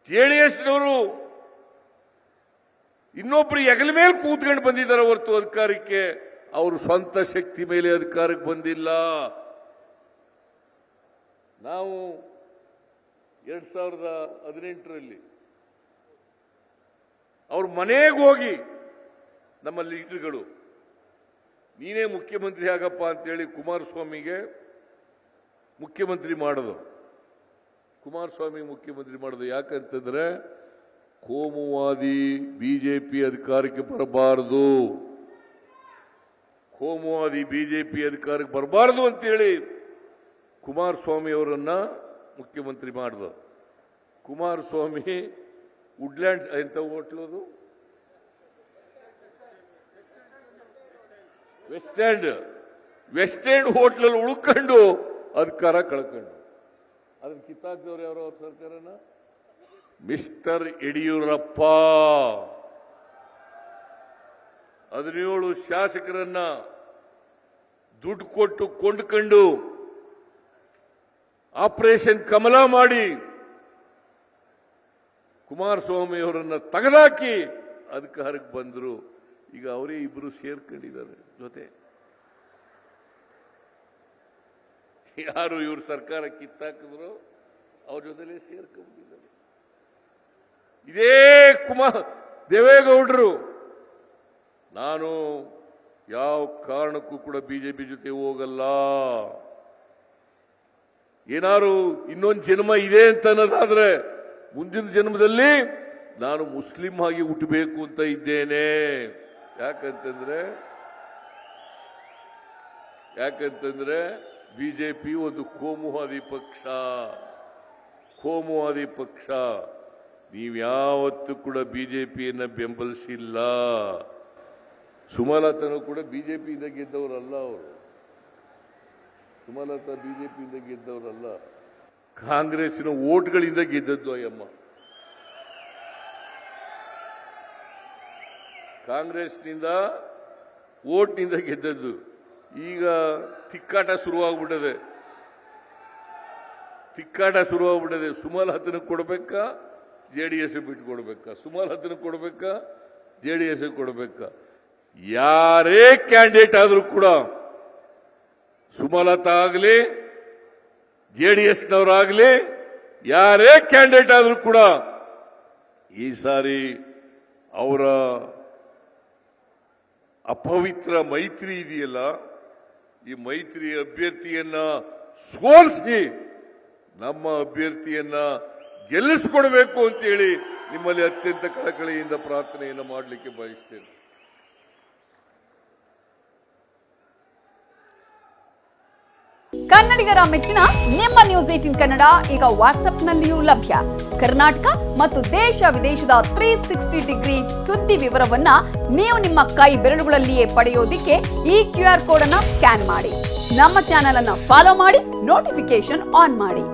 ಜೆಡಿಎಸ್ನವರು ಇನ್ನೊಬ್ರು ಹೆಗಲ ಮೇಲೆ ಕೂತ್ಕೊಂಡು ಬಂದಿದ್ದಾರೆ ಹೊರತು ಅಧಿಕಾರಕ್ಕೆ ಅವರು ಸ್ವಂತ ಶಕ್ತಿ ಮೇಲೆ ಅಧಿಕಾರಕ್ಕೆ ಬಂದಿಲ್ಲ. ನಾವು 2018ರಲ್ಲಿ ಅವ್ರ ಮನೆಗೆ ಹೋಗಿ ನಮ್ಮ ಲೀಡರ್ಗಳು ನೀನೇ ಮುಖ್ಯಮಂತ್ರಿ ಆಗಪ್ಪ ಅಂತೇಳಿ ಕುಮಾರಸ್ವಾಮಿಗೆ ಮುಖ್ಯಮಂತ್ರಿ ಮಾಡೋದು. ಕುಮಾರಸ್ವಾಮಿ ಮುಖ್ಯಮಂತ್ರಿ ಮಾಡೋದು ಯಾಕಂತಂದ್ರೆ ಕೋಮುವಾದಿ ಬಿಜೆಪಿ ಅಧಿಕಾರಕ್ಕೆ ಬರಬಾರದು, ಕೋಮುವಾದಿ ಬಿಜೆಪಿ ಅಧಿಕಾರಕ್ಕೆ ಬರಬಾರದು ಅಂತೇಳಿ ಕುಮಾರಸ್ವಾಮಿ ಅವರನ್ನ ಮುಖ್ಯಮಂತ್ರಿ ಮಾಡಿದ. ಕುಮಾರಸ್ವಾಮಿ ವುಡ್ಲ್ಯಾಂಡ್ ಎಂತ ಹೋಟ್ಲದು ವೆಸ್ಟ್ ಎಂಡ್ ಹೋಟ್ಲಲ್ಲಿ ಉಳ್ಕೊಂಡು ಅಧಿಕಾರ ಕಳ್ಕೊಂಡು ಅದನ್ನ ಕಿತ್ತಾಕ್ದವ್ರು ಯಾರೋ ಅವ್ರ ಸರ್ಕಾರನ ಮಿಸ್ಟರ್ ಯಡಿಯೂರಪ್ಪ 17 ಶಾಸಕರನ್ನ ದುಡ್ಡು ಕೊಟ್ಟು ಕೊಂಡ್ಕೊಂಡು ಆಪರೇಷನ್ ಕಮಲ ಮಾಡಿ ಕುಮಾರಸ್ವಾಮಿ ಅವರನ್ನ ತೆಗೆದಾಕಿ ಅಧಿಕಾರಕ್ಕೆ ಬಂದರು. ಈಗ ಅವರೇ ಇಬ್ರು ಸೇರ್ಕೊಂಡಿದ್ದಾರೆ ಜೊತೆ. ಯಾರು ಇವ್ರ ಸರ್ಕಾರ ಕಿತ್ತಾಕಿದ್ರು ಅವ್ರ ಜೊತೆಲೇ ಸೇರ್ಕೊಂಡಿದ್ದಾರೆ. ಇದೇ ದೇವೇಗೌಡರು ನಾನು ಯಾವ ಕಾರಣಕ್ಕೂ ಕೂಡ ಬಿಜೆಪಿ ಜೊತೆ ಹೋಗಲ್ಲ, ಏನಾರು ಇನ್ನೊಂದು ಜನ್ಮ ಇದೆ ಅಂತ ಅನ್ನೋದಾದ್ರೆ ಮುಂದಿನ ಜನ್ಮದಲ್ಲಿ ನಾನು ಮುಸ್ಲಿಂ ಆಗಿ ಹುಟ್ಟಬೇಕು ಅಂತ ಇದ್ದೇನೆ. ಯಾಕಂತಂದ್ರೆ ಬಿಜೆಪಿ ಒಂದು ಕೋಮುವಾದಿ ಪಕ್ಷ. ನೀವ್ಯಾವತ್ತೂ ಕೂಡ ಬಿಜೆಪಿಯನ್ನ ಬೆಂಬಲಿಸಿಲ್ಲ. ಸುಮಲತನು ಕೂಡ ಬಿಜೆಪಿಯಿಂದ ಗೆದ್ದವರಲ್ಲ. ಅವರು ಸುಮಲತಾ ಬಿಜೆಪಿಯಿಂದ ಗೆದ್ದವರಲ್ಲ, ಕಾಂಗ್ರೆಸ್ಸಿನ ಓಟ್ಗಳಿಂದ ಗೆದ್ದದ್ದು. ಅಯ್ಯಮ್ಮ ಕಾಂಗ್ರೆಸ್ನಿಂದ ಓಟ್ನಿಂದ ಗೆದ್ದದ್ದು. ಈಗ ತಿಕ್ಕಾಟ ಶುರುವಾಗ್ಬಿಟ್ಟದೆ. ಸುಮಲತನ ಕೊಡ್ಬೇಕಾ ಜೆಡಿಎಸ್ ಬಿಟ್ಕೊಡ್ಬೇಕಾ, ಸುಮಲತನ ಕೊಡ್ಬೇಕಾ ಜೆಡಿಎಸ್ ಕೊಡ್ಬೇಕಾ? ಯಾರೇ ಕ್ಯಾಂಡಿಡೇಟ್ ಆದ್ರೂ ಕೂಡ ಸುಮಲತಾ ಆಗಲಿ ಜೆಡಿಎಸ್ನವರಾಗಲಿ ಯಾರೇ ಕ್ಯಾಂಡಿಡೇಟ್ ಆದ್ರೂ ಕೂಡ ಈ ಸಾರಿ ಅವರ ಅಪವಿತ್ರ ಮೈತ್ರಿ ಇದೆಯಲ್ಲ, ಈ ಮೈತ್ರಿ ಅಭ್ಯರ್ಥಿಯನ್ನ ಸೋಲಿಸಿ ನಮ್ಮ ಅಭ್ಯರ್ಥಿಯನ್ನ ಗೆಲ್ಲಿಸಿಕೊಡ್ಬೇಕು ಅಂತೇಳಿ ನಿಮ್ಮಲ್ಲಿ ಅತ್ಯಂತ ಕಳಕಳಿಯಿಂದ ಪ್ರಾರ್ಥನೆಯನ್ನು ಮಾಡಲಿಕ್ಕೆ ಬಯಸ್ತೇನೆ. ಕನ್ನಡಿಗರ ಮೆಚ್ಚಿನ ನಿಮ್ಮ ನ್ಯೂಸ್ 18 ಕನ್ನಡ ಈಗ ವಾಟ್ಸ್ಆಪ್ನಲ್ಲಿಯೂ ಲಭ್ಯ. ಕರ್ನಾಟಕ ಮತ್ತು ದೇಶ ವಿದೇಶದ 360 ಡಿಗ್ರಿ ಸುದ್ದಿ ವಿವರವನ್ನ ನೀವು ನಿಮ್ಮ ಕೈ ಬೆರಳುಗಳಲ್ಲಿಯೇ ಪಡೆಯೋದಿಕ್ಕೆ ಈ QR ಕೋಡ್ ಅನ್ನು ಸ್ಕ್ಯಾನ್ ಮಾಡಿ. ನಮ್ಮ ಚಾನೆಲ್ ಅನ್ನು ಫಾಲೋ ಮಾಡಿ, ನೋಟಿಫಿಕೇಶನ್ ಆನ್ ಮಾಡಿ.